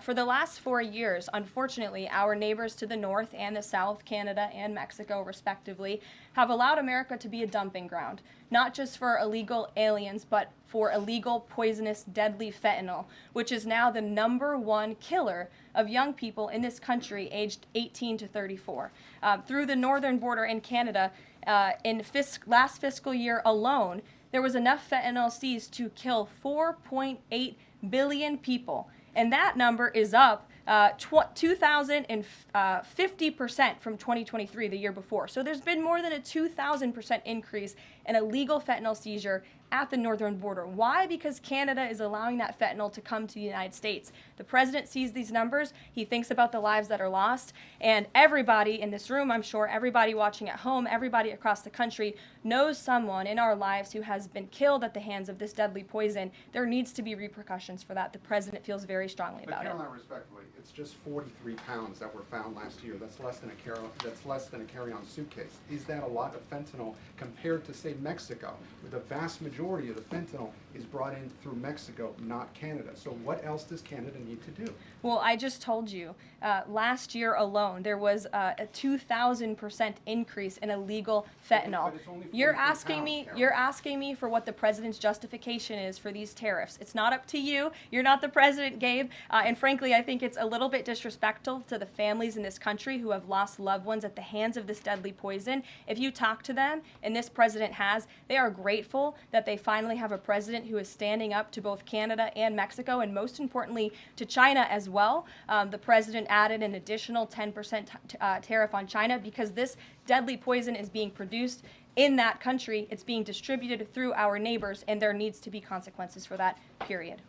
For the last 4 years, unfortunately, our neighbors to the north and the south, Canada and Mexico respectively, have allowed America to be a dumping ground, not just for illegal aliens, but for illegal, poisonous, deadly fentanyl, which is now the #1 killer of young people in this country aged 18 to 34. Through the northern border in Canada, in last fiscal year alone, there was enough fentanyl seized to kill 4.8 billion people. And that number is up 2,050% from 2023, the year before. So there's been more than a 2,000% increase in illegal fentanyl seizure at the northern border. Why? Because Canada is allowing that fentanyl to come to the United States. The president sees these numbers, he thinks about the lives that are lost, and everybody in this room, I'm sure, everybody watching at home, everybody across the country knows someone in our lives who has been killed at the hands of this deadly poison. There needs to be repercussions for that. The president feels very strongly about it. But Karoline, respectfully, it's just 43 pounds that were found last year. That's less than a carry-on suitcase. Is that a lot of fentanyl compared to, say, Mexico, where the vast majority of the fentanyl is brought in through Mexico, not Canada? So what else does Canada need to do? Well, I just told you, last year alone, there was a 2,000% increase in illegal fentanyl. But it's only 43 You're asking pounds, me for what the president's justification is for these tariffs. It's not up to you. You're not the president, Gabe. And frankly, I think it's a little bit disrespectful to the families in this country who have lost loved ones at the hands of this deadly poison. If you talk to them, and this president has, they are grateful that they finally have a president who is standing up to both Canada and Mexico, and most importantly, to China as well. The president added an additional 10% tariff on China because this deadly poison is being produced in that country. It's being distributed through our neighbors, and there needs to be consequences for that, period.